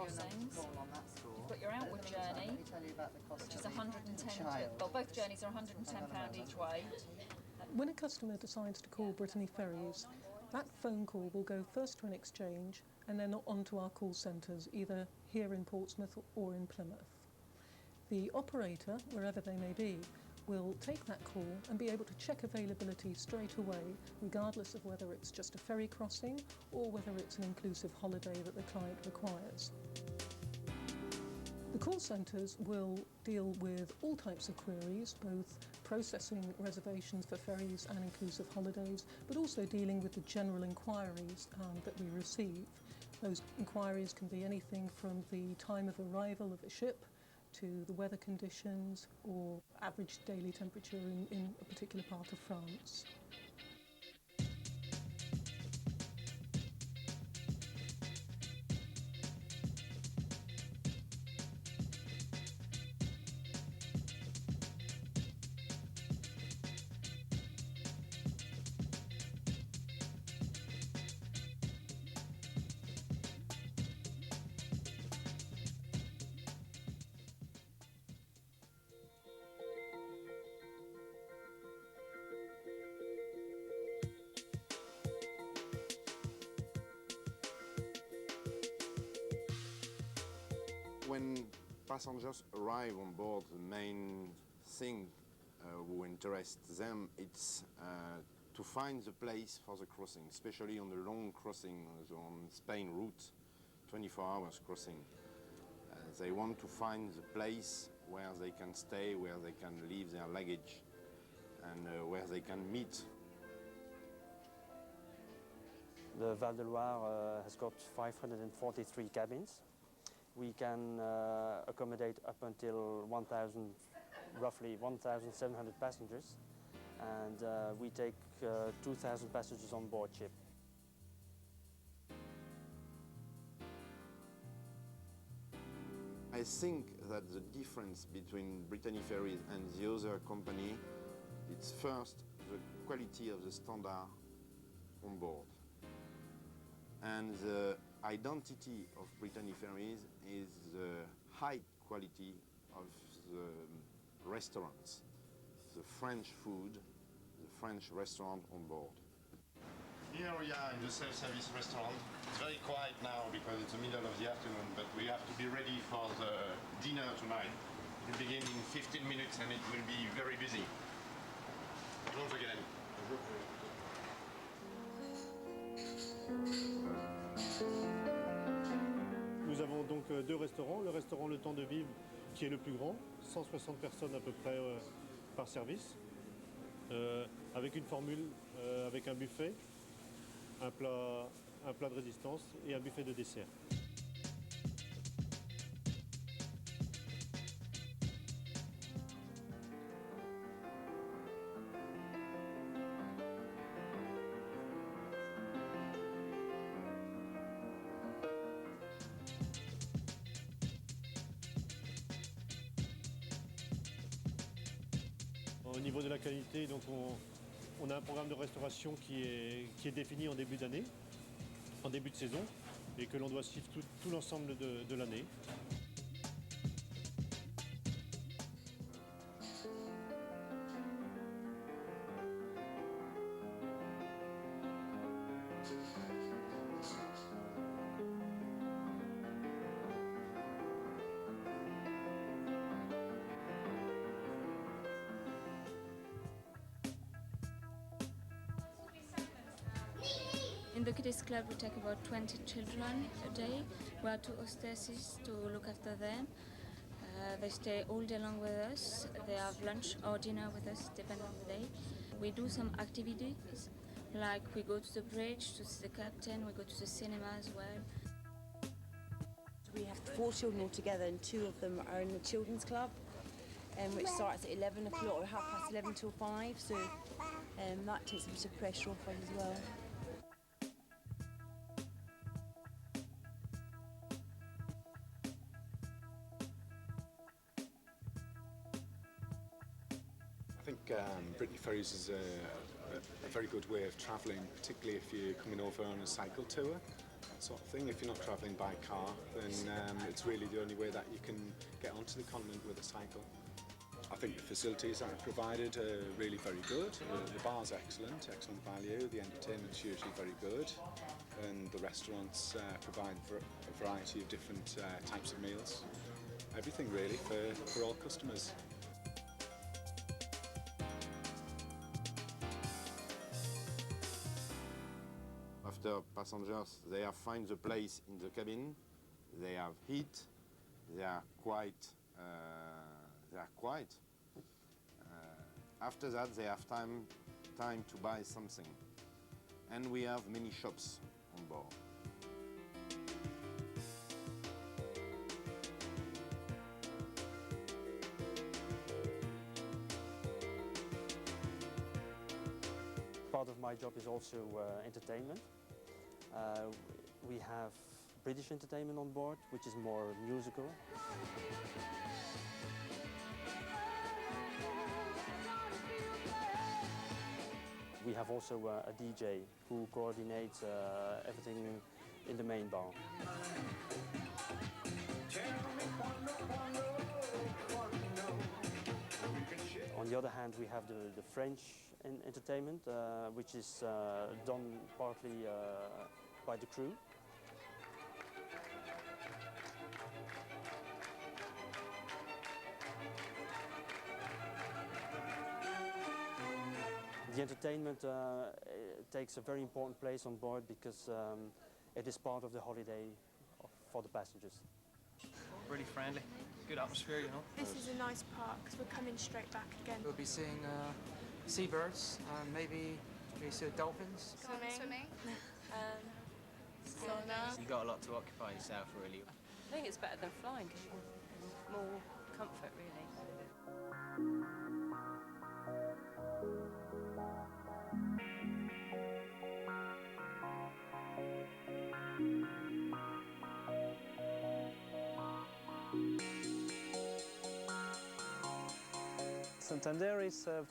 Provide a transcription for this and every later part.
crossings. You've got your outward journey, which is 110. Well, both journeys are £110 each way. When a customer decides to call Brittany Ferries, that phone call will go first to an exchange and then onto our call centres, either here in Portsmouth or in Plymouth. The operator, wherever they may be, will take that call and be able to check availability straight away, regardless of whether it's just a ferry crossing or whether it's an inclusive holiday that the client requires. The call centres will deal with all types of queries, both processing reservations for ferries and inclusive holidays, but also dealing with the general inquiries that we receive. Those inquiries can be anything from the time of arrival of a ship to the weather conditions or average daily temperature in a particular part of France. When passengers arrive on board, the main thing who interests them is to find the place for the crossing, especially on the long crossing on Spain route, 24 hours crossing. They want to find the place where they can stay, where they can leave their luggage, and where they can meet. The Val de Loire has got 543 cabins. We can accommodate up until roughly 1,700 passengers, and we take 2,000 passengers on board ship. I think that the difference between Brittany Ferries and the other company is first the quality of the standard on board. And the identity of Brittany Ferries is the high quality of the restaurants, the French food, the French restaurant on board. Here we are in the self-service restaurant. It's very quiet now because it's the middle of the afternoon, but we have to be ready for the dinner tonight. It will begin in 15 minutes and it will be very busy. Don't forget. Nous avons donc deux restaurants. Le restaurant Le Temps de Vivre qui est le plus grand, 160 personnes à peu près par service, avec une formule avec un buffet, un plat de résistance et un buffet de dessert. Au niveau de la qualité, donc on a un programme de restauration qui est défini en début d'année, en début de saison, et que l'on doit suivre tout l'ensemble de l'année. In the Kiddies Club we take about 20 children a day. We have two hostesses to look after them. They stay all day long with us. They have lunch or dinner with us depending on the day. We do some activities, like we go to the bridge to see the captain, we go to the cinema as well. We have 4 children altogether and 2 of them are in the children's club, which starts at 11 o'clock or 11:30 till 5, so that takes a bit of pressure off us as well. I think Brittany Ferries is a very good way of travelling, particularly if you're coming over on a cycle tour. that sort of thing. If you're not travelling by car, then it's really the only way that you can get onto the continent with a cycle. I think the facilities that are provided are really very good. The bar's excellent value, the entertainment's usually very good, and the restaurants provide a variety of different types of meals. Everything really for all customers. After passengers, they have find the place in the cabin, they have heat, they are quiet. After that, they have time to buy something. And we have many shops on board. Part of my job is also entertainment. We have British entertainment on board, which is more musical. We have also a DJ who coordinates everything in the main bar. On the other hand, we have the French entertainment, which is done partly by the crew. The entertainment takes a very important place on board because it is part of the holiday for the passengers. Really friendly, good atmosphere, you know. This is a nice park because we're coming straight back again. We'll be seeing seabirds, maybe see dolphins. Swimming. Sauna. You got a lot to occupy yourself, really. I think it's better than flying because you have more comfort, really. Santander is a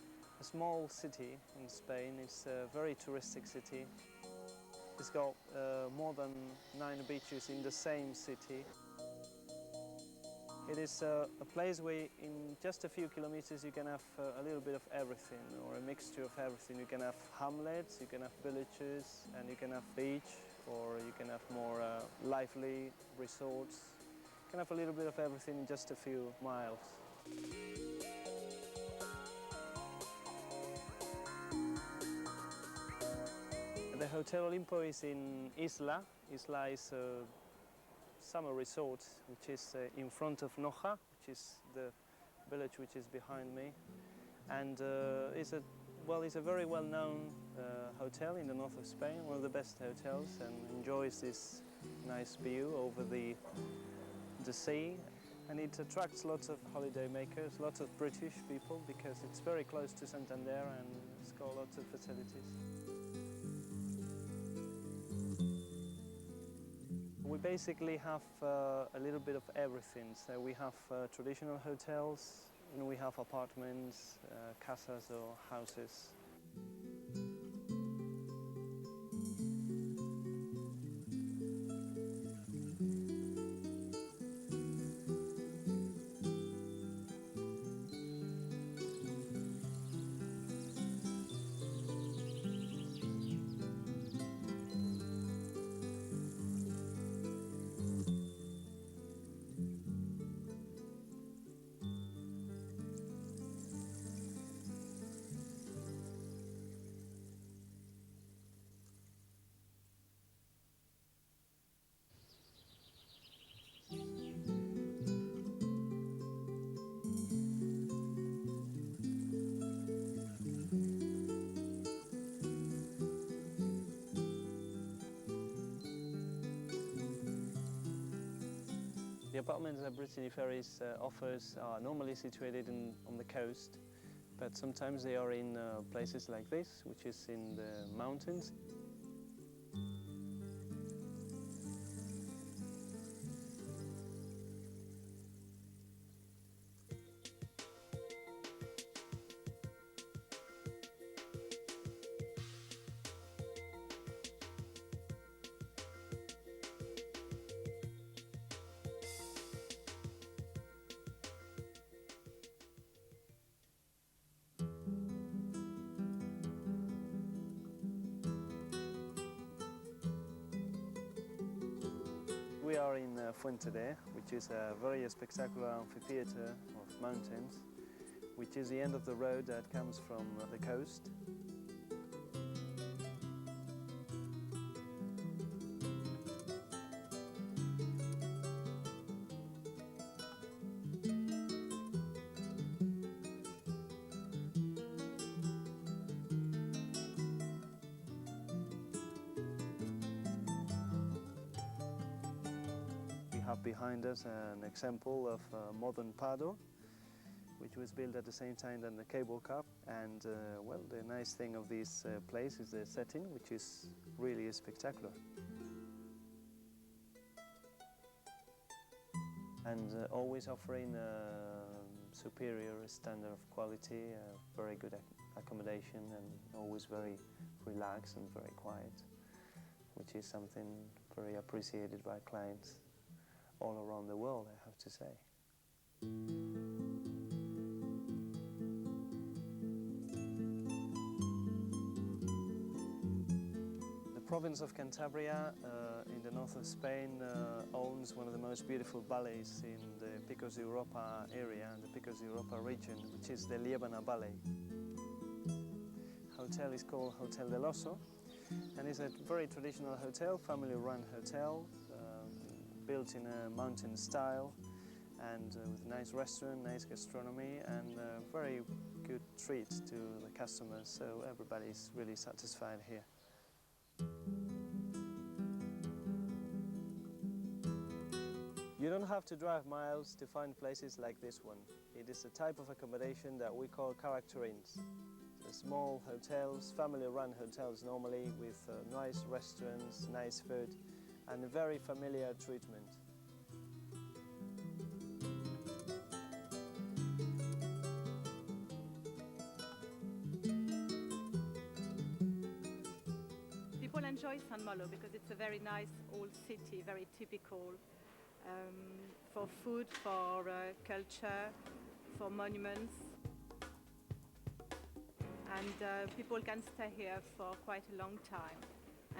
small city in Spain. It's a very touristic city. It's got more than 9 beaches in the same city. It is a place where in just a few kilometers you can have a little bit of everything, or a mixture of everything. You can have hamlets, you can have villages, and you can have beach, or you can have more lively resorts. You can have a little bit of everything in just a few miles. The Hotel Olimpo is in Isla. Isla is a summer resort which is in front of Noja, which is the village which is behind me. And it's a very well-known hotel in the north of Spain, one of the best hotels, and enjoys this nice view over the sea. And it attracts lots of holiday makers, lots of British people, because it's very close to Santander and it's got lots of facilities. We basically have a little bit of everything. So we have traditional hotels, and we have apartments, casas or houses. The apartments that Brittany Ferries offers are normally situated on the coast, but sometimes they are in places like this, which is in the mountains. are in Fuente, which is a very spectacular amphitheatre of mountains, which is the end of the road that comes from the coast. Behind us an example of a modern paddle, which was built at the same time than the cable car. And well, the nice thing of this place is the setting, which is really spectacular. And always offering a superior standard of quality, very good accommodation, and always very relaxed and very quiet, which is something very appreciated by clients all around the world, I have to say. The province of Cantabria in the north of Spain owns one of the most beautiful valleys in the Picos de Europa area, the Picos de Europa region, which is the Liébana Valley. The hotel is called Hotel del Oso, and it's a very traditional hotel, family-run hotel, built in a mountain style, and with a nice restaurant, nice gastronomy, and a very good treat to the customers, so everybody's really satisfied here. You don't have to drive miles to find places like this one. It is the type of accommodation that we call character inns. Small hotels, family-run hotels normally, with nice restaurants, nice food, and a very familiar treatment. People enjoy San Malo because it's a very nice old city, very typical for food, for culture, for monuments. And people can stay here for quite a long time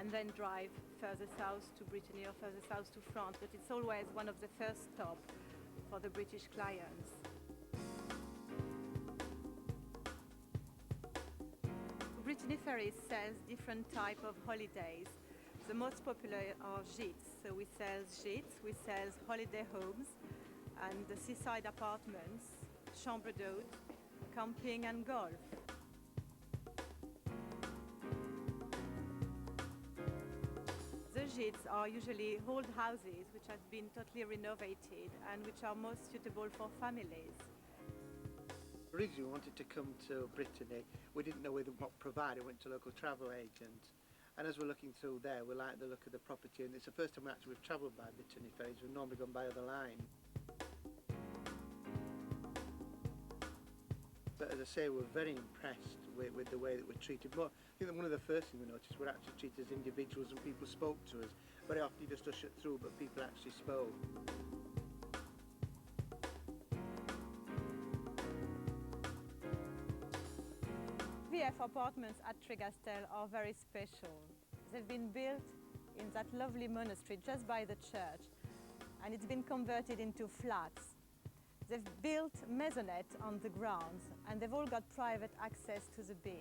and then drive further south to Brittany or further south to France, but it's always one of the first stops for the British clients. Brittany Ferries sells different types of holidays. The most popular are gîtes, so we sell gîtes, we sell holiday homes and the seaside apartments, chambre d'hôte, camping and golf. The gîtes are usually old houses which have been totally renovated and which are most suitable for families. Originally we wanted to come to Brittany. We didn't know what provider, went to a local travel agent. And as we're looking through there, we like the look of the property, and it's the first time we've travelled by Brittany Ferries. We've normally gone by other line. But as I say, we're very impressed with the way that we're treated. But I think that one of the first things we noticed, we're actually treated as individuals and people spoke to us. Very often you just usher through, but people actually spoke. VF apartments at Trégastel are very special. They've been built in that lovely monastery just by the church, and it's been converted into flats. They've built maisonettes on the grounds, and they've all got private access to the beach.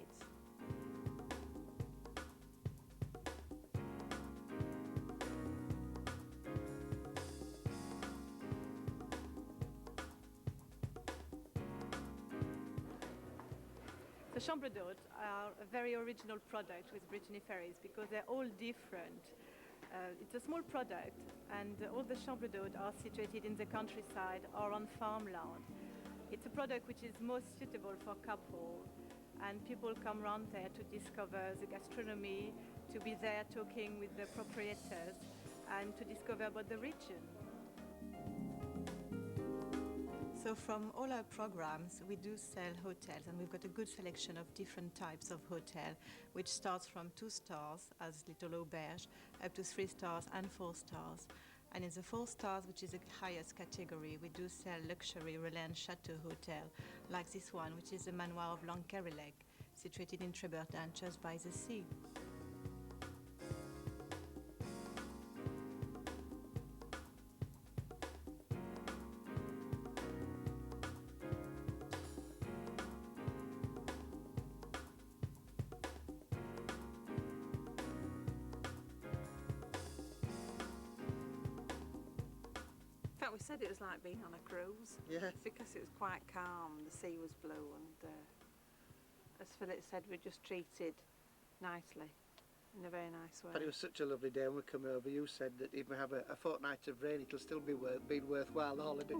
The chambre d'hôte are a very original product with Brittany Ferries because they're all different. It's a small product, and all the chambre d'hôte are situated in the countryside or on farmland. It's a product which is most suitable for couples, and people come around there to discover the gastronomy, to be there talking with the proprietors, and to discover about the region. So from all our programs, we do sell hotels, and we've got a good selection of different types of hotel, which starts from 2 stars, as Little Auberge, up to 3 stars and 4 stars. And in the 4 stars, which is the highest category, we do sell luxury relais and chateau hotel, like this one, which is the Manoir of Lancarelec, situated in Trebertin, just by the sea. said it was like being on a cruise. Yeah. Because it was quite calm, the sea was blue, and as Philip said, we just treated nicely, in a very nice way. But it was such a lovely day when we come over. You said that if we have a fortnight of rain, it'll still be worthwhile, the holiday.